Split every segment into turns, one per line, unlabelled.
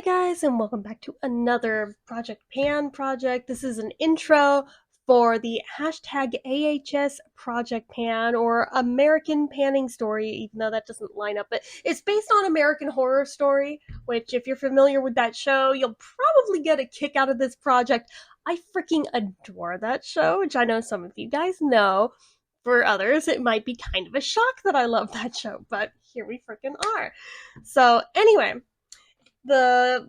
Guys, and welcome back to another Project Pan project. This is an intro for the hashtag AHS Project Pan, or American Panning Story, even though that doesn't line up, but it's based on American Horror Story, which if you're familiar with that show, you'll probably get a kick out of this project. I freaking adore that show, which I know some of you guys know. For others, it might be kind of a shock that I love that show, but here we freaking are. So anyway, the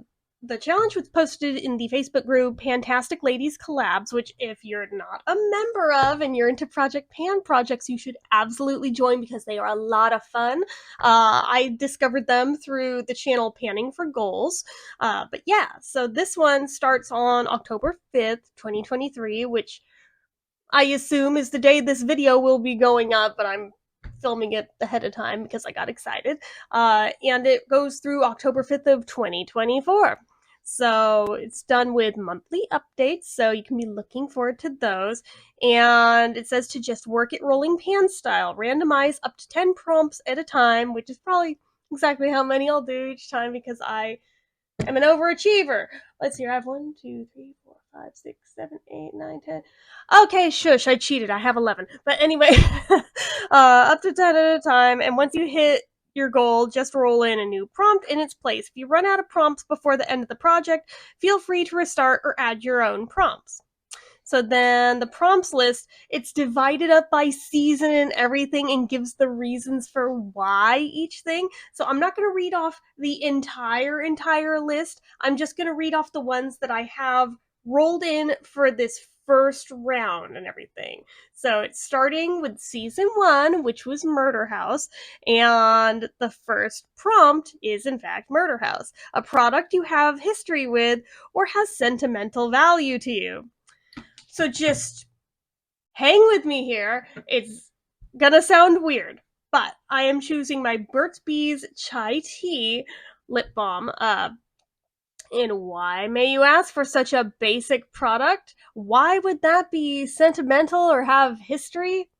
challenge was posted in the Facebook group Fantastic Ladies Collabs, which if you're not a member of and you're into Project Pan projects, you should absolutely join because they are a lot of fun. I discovered them through the channel Panning for Goals. But yeah, so this one starts on October 5th, 2023, which I assume is the day this video will be going up, but I'm filming it ahead of time because I got excited. And it goes through October 5th of 2024. So it's done with monthly updates, so you can be looking forward to those. And it says to just work it rolling pan style. Randomize up to 10 prompts at a time, which is probably exactly how many I'll do each time because I am an overachiever. Let's see, I have 1, 2, 3, 4, 5, 6, 7, 8, 9, 10. Okay, shush, I cheated. I have 11. But anyway, up to 10 at a time. And once you hit your goal, just roll in a new prompt in its place. If you run out of prompts before the end of the project, feel free to restart or add your own prompts. So then the prompts list, it's divided up by season and everything and gives the reasons for why each thing. So I'm not going to read off the entire list. I'm just going to read off the ones that I have rolled in for this first round and everything. So it's starting with season 1, which was Murder House, and the first prompt is in fact Murder House, a product you have history with or has sentimental value to you. So just hang with me here. It's gonna sound weird, but I am choosing my Burt's Bees Chai Tea lip balm. And why, may you ask, for such a basic product? Why would that be sentimental or have history?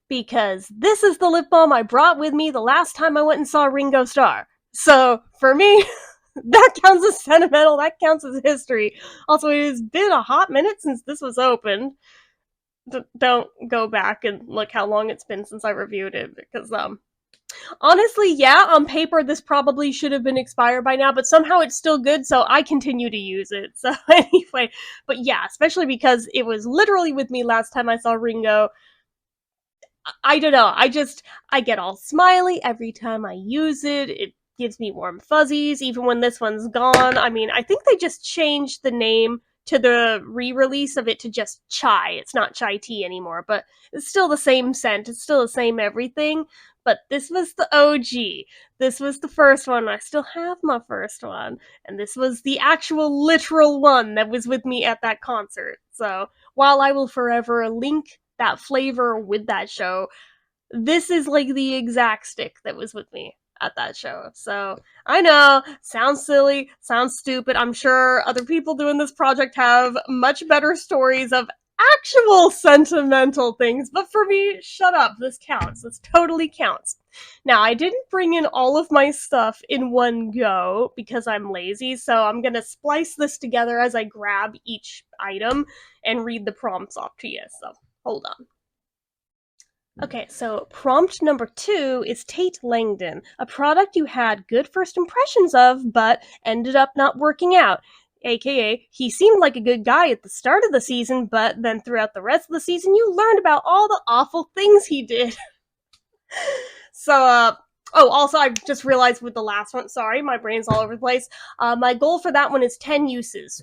Because this is the lip balm I brought with me the last time I went and saw Ringo Starr. So, for me, that counts as sentimental, that counts as history. Also, it has been a hot minute since this was opened. Don't go back and look how long it's been since I reviewed it, because, honestly, yeah, on paper this probably should have been expired by now, but somehow it's still good, so I continue to use it. So anyway, but yeah, especially because it was literally with me last time I saw Ringo. I don't know, I get all smiley every time I use it. It gives me warm fuzzies, even when this one's gone. I mean, I think they just changed the name to the re-release of it to just chai. It's not chai tea anymore, but it's still the same scent. It's still the same everything. But this was the OG. This was the first one. I still have my first one. And this was the actual literal one that was with me at that concert. So while I will forever link that flavor with that show, this is like the exact stick that was with me at that show. So I know, sounds silly, sounds stupid. I'm sure other people doing this project have much better stories of actual sentimental things, but for me, shut up. This counts. This totally counts. Now, I didn't bring in all of my stuff in one go because I'm lazy, so I'm gonna splice this together as I grab each item and read the prompts off to you. So hold on. Okay, so prompt number 2 is Tate Langdon, a product you had good first impressions of, but ended up not working out. AKA, he seemed like a good guy at the start of the season, but then throughout the rest of the season, you learned about all the awful things he did. So, oh, also, I just realized with the last one, sorry, my brain's all over the place. My goal for that one is 10 uses,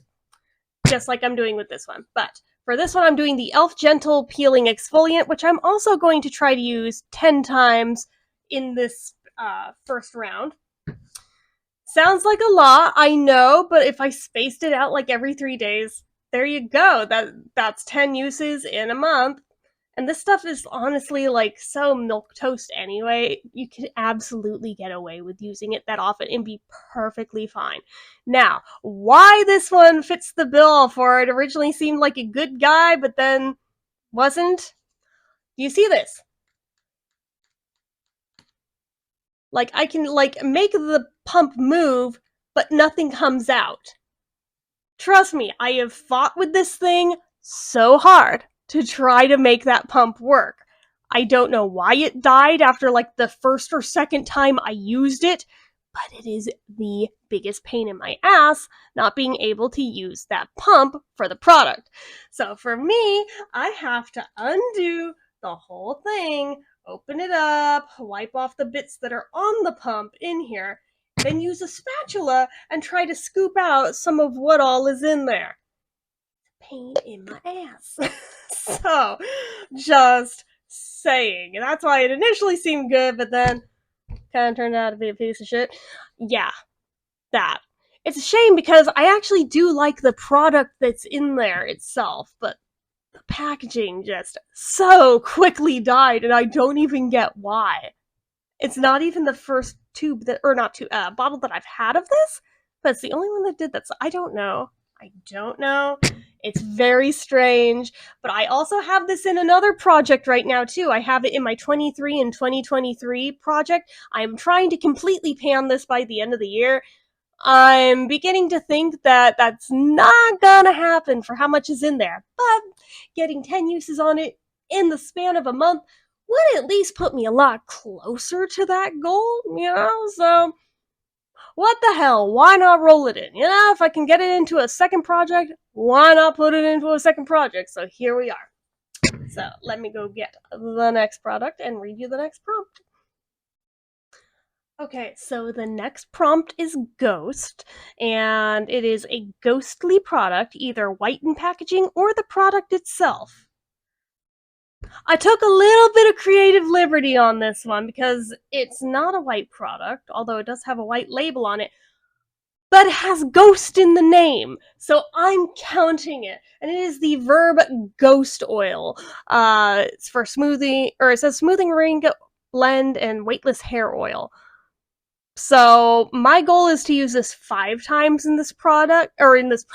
just like I'm doing with this one. But for this one, I'm doing the Elf Gentle Peeling Exfoliant, which I'm also going to try to use 10 times in this first round. Sounds like a lot, I know, but if I spaced it out like every 3 days, there you go. That's 10 uses in a month. And this stuff is honestly like so milquetoast anyway. You can absolutely get away with using it that often and be perfectly fine. Now, why this one fits the bill for it originally seemed like a good guy, but then wasn't? Do you see this? Like, I can, like, make the pump move, but nothing comes out. Trust me, I have fought with this thing so hard to try to make that pump work. I don't know why it died after like the first or second time I used it, but it is the biggest pain in my ass not being able to use that pump for the product. So for me, I have to undo the whole thing, open it up, wipe off the bits that are on the pump in here, then use a spatula and try to scoop out some of what all is in there. Pain in my ass. So, just saying. That's why it initially seemed good, but then kind of turned out to be a piece of shit. Yeah, that. It's a shame because I actually do like the product that's in there itself, but the packaging just so quickly died, and I don't even get why. It's not even the first tube that, or not tube, bottle that I've had of this, but it's the only one that did that. So I don't know. I don't know. It's very strange. But I also have this in another project right now too. I have it in my 23 and 2023 project. I'm trying to completely pan this by the end of the year. I'm beginning to think that that's not gonna happen for how much is in there. But getting 10 uses on it in the span of a month would at least put me a lot closer to that goal, you know? So, what the hell? Why not roll it in? You know, if I can get it into a second project, why not put it into a second project? So, here we are. So, let me go get the next product and read you the next prompt. Okay, so the next prompt is Ghost, and it is a ghostly product, either white in packaging or the product itself. I took a little bit of creative liberty on this one because it's not a white product, although it does have a white label on it, but it has ghost in the name, so I'm counting it. And it is the Verb Ghost Oil. It's for smoothing, or it says smoothing ring blend and weightless hair oil. So my goal is to use this 5 times in this product, or in this,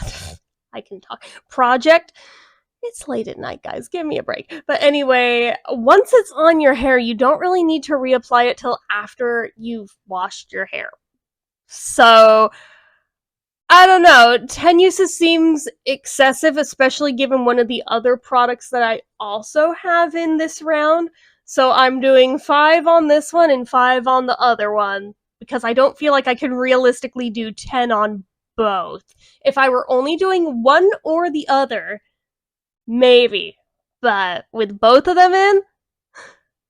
I can talk, project. It's late at night, guys. Give me a break. But anyway, once it's on your hair, you don't really need to reapply it till after you've washed your hair. So, I don't know. 10 uses seems excessive, especially given one of the other products that I also have in this round. So I'm doing 5 on this one and 5 on the other one, because I don't feel like I can realistically do 10 on both. If I were only doing one or the other, maybe. But with both of them in,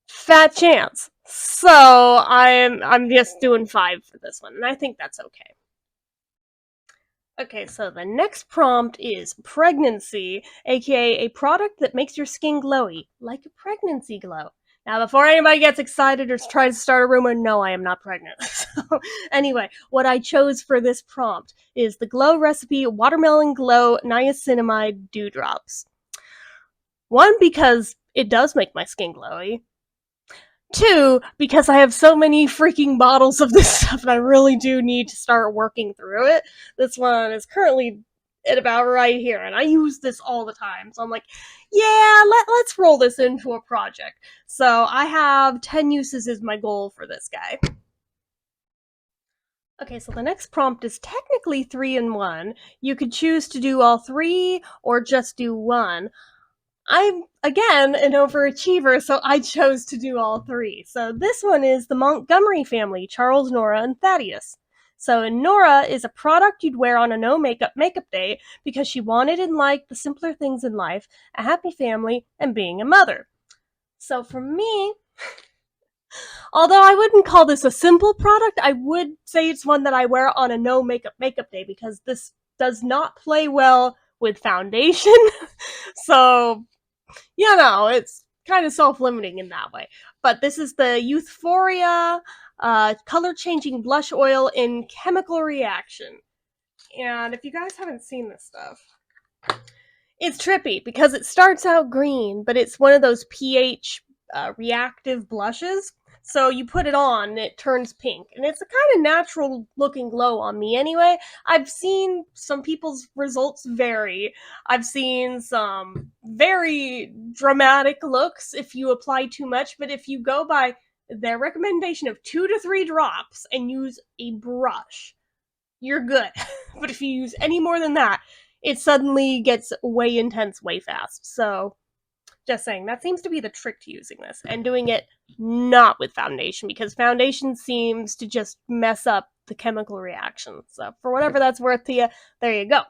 fat chance. So I'm just doing 5 for this one, and I think that's okay. Okay, so the next prompt is pregnancy, aka a product that makes your skin glowy, like a pregnancy glow. Now, before anybody gets excited or tries to start a rumor, no, I am not pregnant. So, anyway, what I chose for this prompt is the Glow Recipe Watermelon Glow Niacinamide Dewdrops. 1, because it does make my skin glowy. 2, because I have so many freaking bottles of this stuff and I really do need to start working through it. This one is currently at about right here, and I use this all the time. So I'm like, yeah, let's roll this into a project. So I have 10 uses is my goal for this guy. Okay, so the next prompt is technically 3 in 1. You could choose to do all 3 or just do 1. I'm, again, an overachiever, so I chose to do all 3. So this one is the Montgomery family, Charles, Nora, and Thaddeus. So Nora is a product you'd wear on a no-makeup day because she wanted and liked the simpler things in life, a happy family, and being a mother. So for me, although I wouldn't call this a simple product, I would say it's one that I wear on a no-makeup day because this does not play well with foundation. So, you know, it's kind of self-limiting in that way. But this is the Euphoria color-changing blush oil in chemical reaction. And if you guys haven't seen this stuff, it's trippy because it starts out green, but it's one of those pH reactive blushes. So you put it on and it turns pink. And it's a kind of natural looking glow on me anyway. I've seen some people's results vary. I've seen some very dramatic looks if you apply too much, but if you go by their recommendation of 2 to 3 drops and use a brush, you're good. But if you use any more than that, it suddenly gets way intense way fast. So just saying, that seems to be the trick to using this, and doing it not with foundation, because foundation seems to just mess up the chemical reaction. So for whatever that's worth to you, there you go.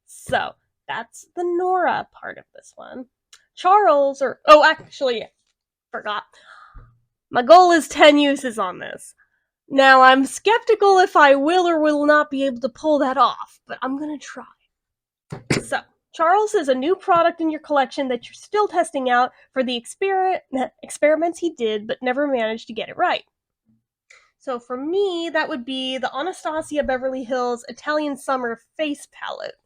So that's the Nora part of this one. Charles, actually, forgot. My goal is 10 uses on this. Now, I'm skeptical if I will or will not be able to pull that off, but I'm gonna try. So, Charles is a new product in your collection that you're still testing out for the experiments he did, but never managed to get it right. So for me, that would be the Anastasia Beverly Hills Italian Summer Face Palette.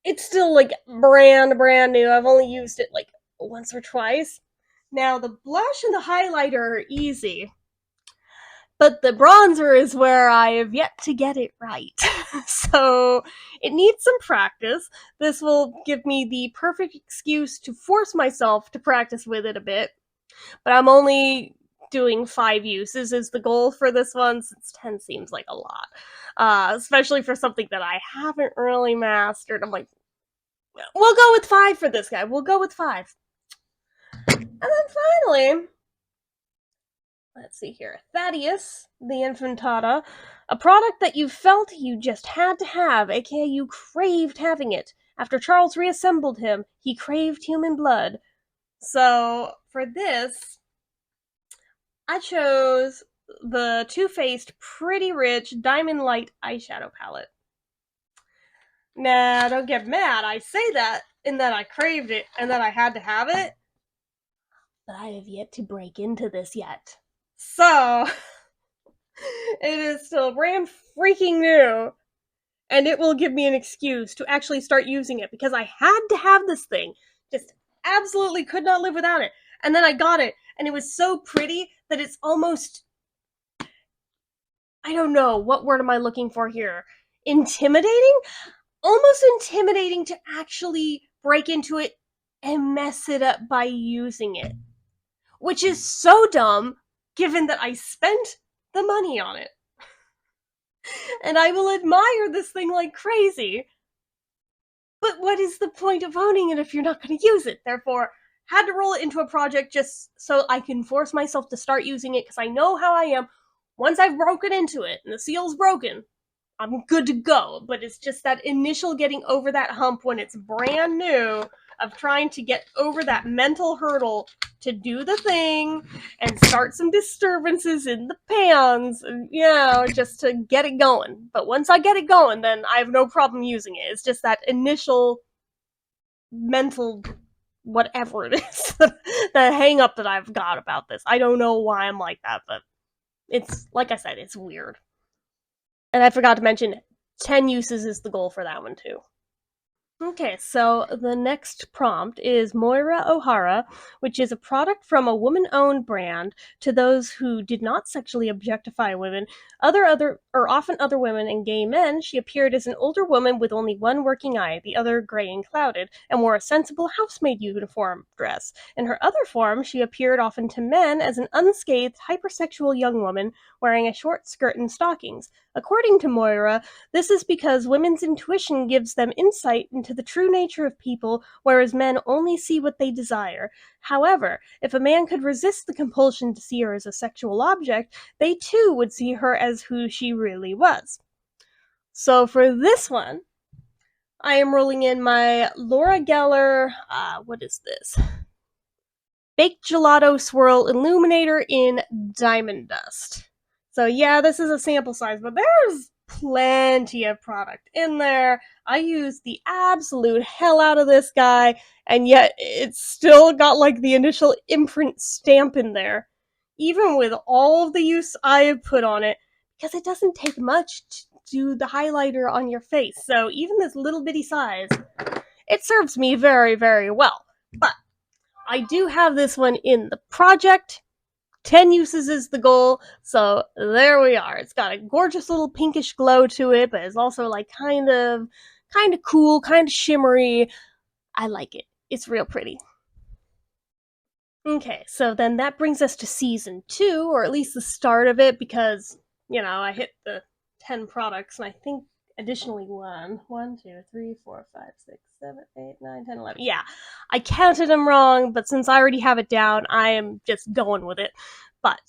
It's still like brand new. I've only used it like once or twice. Now the blush and the highlighter are easy, but the bronzer is where I have yet to get it right. So it needs some practice. This will give me the perfect excuse to force myself to practice with it a bit. But I'm only doing 5 uses is the goal for this one, since 10 seems like a lot. Especially for something that I haven't really mastered. I'm like, we'll go with 5 for this guy. We'll go with 5. And then finally, let's see here. Thaddeus, the Infantata, a product that you felt you just had to have, aka you craved having it. After Charles reassembled him, he craved human blood. So, for this, I chose the Too Faced Pretty Rich Diamond Light eyeshadow palette. Now, don't get mad, I say that in that I craved it and that I had to have it, but I have yet to break into this yet. So, it is still brand freaking new, and it will give me an excuse to actually start using it, because I had to have this thing. Just absolutely could not live without it. And then I got it, and it was so pretty that it's almost, I don't know, what word am I looking for here? Intimidating? Almost intimidating to actually break into it and mess it up by using it. Which is so dumb, given that I spent the money on it. And I will admire this thing like crazy. But what is the point of owning it if you're not going to use it? Therefore, had to roll it into a project just so I can force myself to start using it, because I know how I am. Once I've broken into it and the seal's broken, I'm good to go. But it's just that initial getting over that hump when it's brand new, of trying to get over that mental hurdle to do the thing and start some disturbances in the pans, and, just to get it going. But once I get it going, then I have no problem using it. It's just that initial mental whatever it is, the hang up that I've got about this. I don't know why I'm like that, but it's, like I said, it's weird. And I forgot to mention, 10 uses is the goal for that one too. Okay, so the next prompt is Moira O'Hara, which is a product from a woman-owned brand to those who did not sexually objectify women, often other women and gay men. She appeared as an older woman with only one working eye, the other gray and clouded, and wore a sensible housemaid uniform dress. In her other form, she appeared often to men as an unscathed, hypersexual young woman wearing a short skirt and stockings. According to Moira, this is because women's intuition gives them insight into the true nature of people, whereas men only see what they desire. However, if a man could resist the compulsion to see her as a sexual object, they too would see her as who she really was. So for this one, I am rolling in my Laura Geller, what is this? Baked Gelato Swirl Illuminator in Diamond Dust. So yeah, this is a sample size, but there's plenty of product in there. I used the absolute hell out of this guy, and yet it's still got like the initial imprint stamp in there, even with all of the use I have put on it, because it doesn't take much to do the highlighter on your face. So even this little bitty size, it serves me very, very well. But I do have this one in the project. 10 uses is the goal, so there we are. It's got a gorgeous little pinkish glow to it, but it's also like kind of cool, kind of shimmery. I like it. It's real pretty. Okay, so then that brings us to season 2, or at least the start of it, because I hit the 10 products, and I think additionally one, 2, 3, 4, 5, 6, 7, 8, 9, 10, 11. Yeah, I counted them wrong, but since I already have it down, I am just going with it. But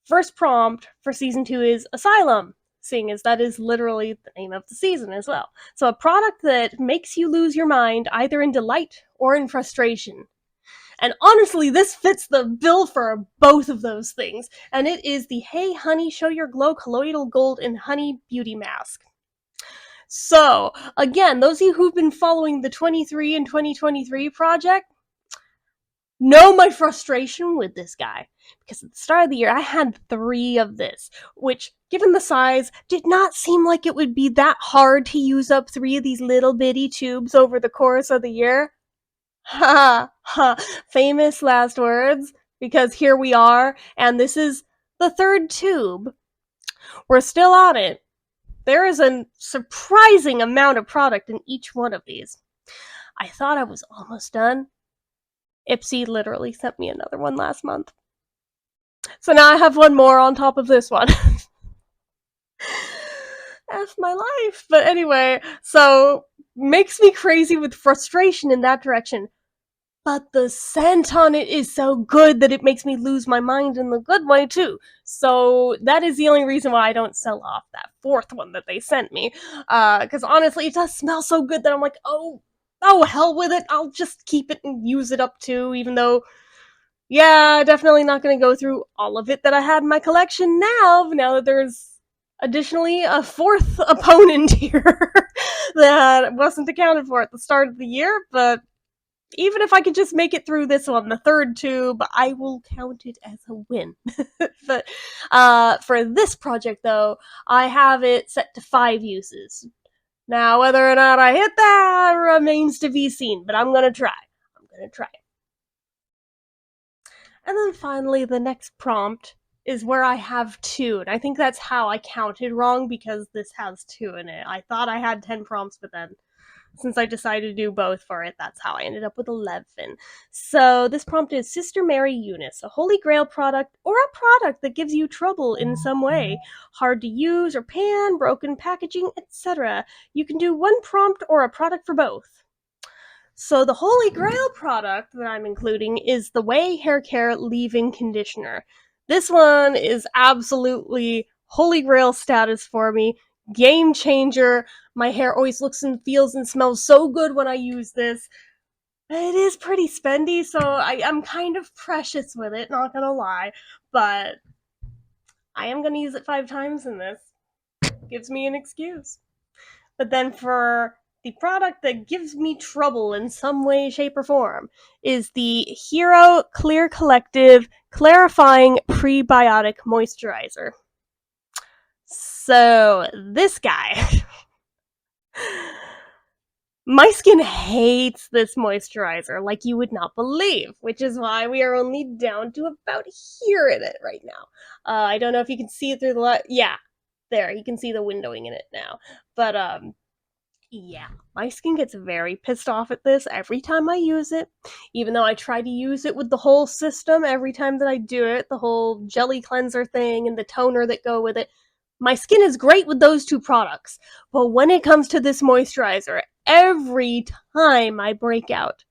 first prompt for season 2 is Asylum, seeing as that is literally the name of the season as well. So a product that makes you lose your mind either in delight or in frustration. And honestly, this fits the bill for both of those things. And it is the Hey Honey Show Your Glow Colloidal Gold and Honey Beauty Mask. So, again, those of you who've been following the 23 and 2023 project know my frustration with this guy. Because at the start of the year, I had 3 of this, which, given the size, did not seem like it would be that hard to use up 3 of these little bitty tubes over the course of the year. Ha ha. Famous last words, because here we are, and this is the 3rd tube. We're still on it. There is a surprising amount of product in each one of these. I thought I was almost done. Ipsy literally sent me another one last month. So now I have one more on top of this one. F my life. But anyway, so makes me crazy with frustration in that direction. But the scent on it is so good that it makes me lose my mind in the good way, too. So that is the only reason why I don't sell off that 4th one that they sent me. Because honestly, it does smell so good that I'm like, oh, hell with it. I'll just keep it and use it up, too, even though, yeah, definitely not going to go through all of it that I had in my collection now that there's additionally a 4th opponent here that wasn't accounted for at the start of the year, but even if I could just make it through this one, the 3rd tube, I will count it as a win. But for this project, though, I have it set to 5 uses. Now, whether or not I hit that remains to be seen, but I'm gonna try. And then finally, the next prompt is where I have 2, and I think that's how I counted wrong, because this has 2 in it. I thought I had 10 prompts, but then since I decided to do both for it, that's how I ended up with 11. So this prompt is Sister Mary Eunice, a holy grail product or a product that gives you trouble in some way. Hard to use or pan, broken packaging, etc. You can do one prompt or a product for both. So the holy grail product that I'm including is the Way Hair Care Leave-In Conditioner. This one is absolutely holy grail status for me. Game changer. My hair always looks and feels and smells so good when I use this. It is pretty spendy, so I'm kind of precious with it, not gonna lie. But I am gonna use it 5 times in this. Gives me an excuse. But then for the product that gives me trouble in some way, shape, or form is the Hero Clear Collective Clarifying Prebiotic Moisturizer. So, this guy. My skin hates this moisturizer like you would not believe, which is why we are only down to about here in it right now. I don't know if you can see it through the light. Yeah, there, you can see the windowing in it now. But, yeah, my skin gets very pissed off at this every time I use it, even though I try to use it with the whole system every time that I do it, the whole jelly cleanser thing and the toner that go with it. My skin is great with those 2 products, but when it comes to this moisturizer, every time I break out.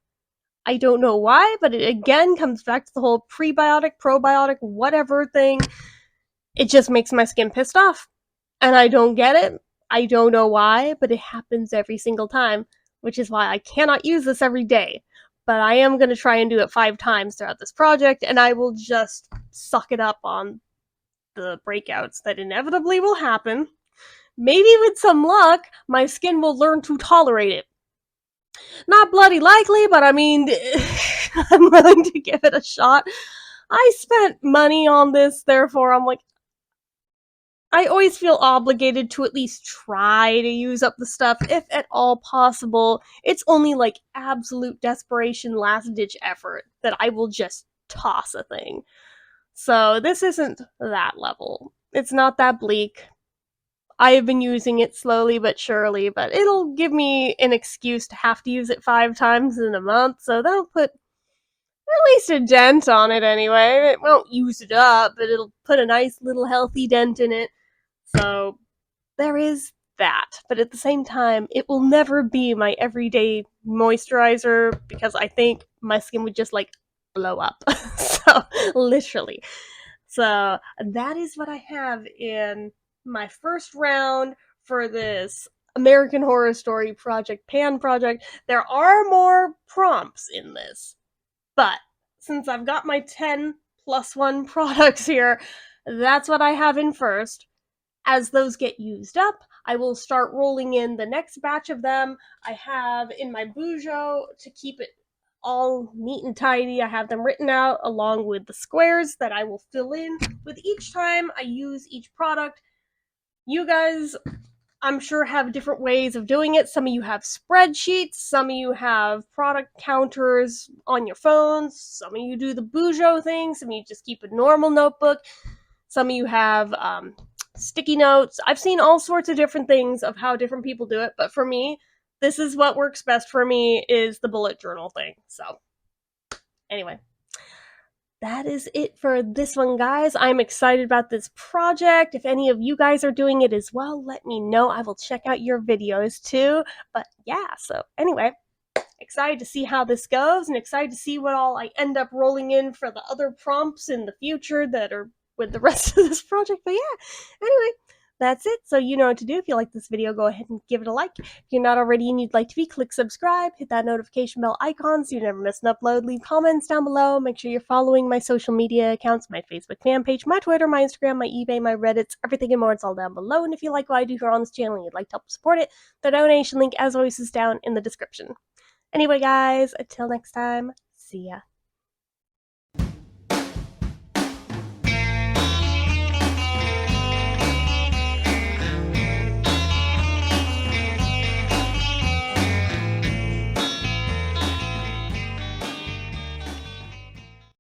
I don't know why, but it again comes back to the whole prebiotic, probiotic, whatever thing. It just makes my skin pissed off. And I don't get it. I don't know why, but it happens every single time, which is why I cannot use this every day. But I am going to try and do it 5 times throughout this project, and I will just suck it up on the breakouts that inevitably will happen. Maybe with some luck, my skin will learn to tolerate it. Not bloody likely, but I mean, I'm willing to give it a shot. I spent money on this, therefore I'm like, I always feel obligated to at least try to use up the stuff, if at all possible. It's only like absolute desperation, last-ditch effort that I will just toss a thing. So this isn't that level. It's not that bleak. I have been using it slowly but surely, but it'll give me an excuse to have to use it 5 times in a month, so that'll put at least a dent on it anyway. It won't use it up, but it'll put a nice little healthy dent in it. So there is that. But at the same time, it will never be my everyday moisturizer because I think my skin would just like blow up. So, literally. So, that is what I have in my first round for this American Horror Story Project Pan project. There are more prompts in this, but since I've got my 10 plus 1 products here, that's what I have in first. As those get used up, I will start rolling in the next batch of them. I have in my Bujo to keep it all neat and tidy. I have them written out along with the squares that I will fill in with each time I use each product. You guys, I'm sure, have different ways of doing it. Some of you have spreadsheets, some of you have product counters on your phones, some of you do the Bujo thing, some of you just keep a normal notebook, some of you have sticky notes. I've seen all sorts of different things of how different people do it, but for me, this is what works best for me, is the bullet journal thing. So, anyway, that is it for this one, guys. I'm excited about this project. If any of you guys are doing it as well, let me know. I will check out your videos too. But yeah, so anyway, excited to see how this goes and excited to see what all I end up rolling in for the other prompts in the future that are with the rest of this project. But yeah, anyway, that's it. So you know what to do. If you like this video, go ahead and give it a like. If you're not already and you'd like to be, click subscribe, hit that notification bell icon so you never miss an upload. Leave comments down below. Make sure you're following my social media accounts, my Facebook fan page, my Twitter, my Instagram, my eBay, my Reddits, everything and more. It's all down below. And if you like what I do here on this channel and you'd like to help support it, the donation link, as always, is down in the description. Anyway, guys, until next time, see ya.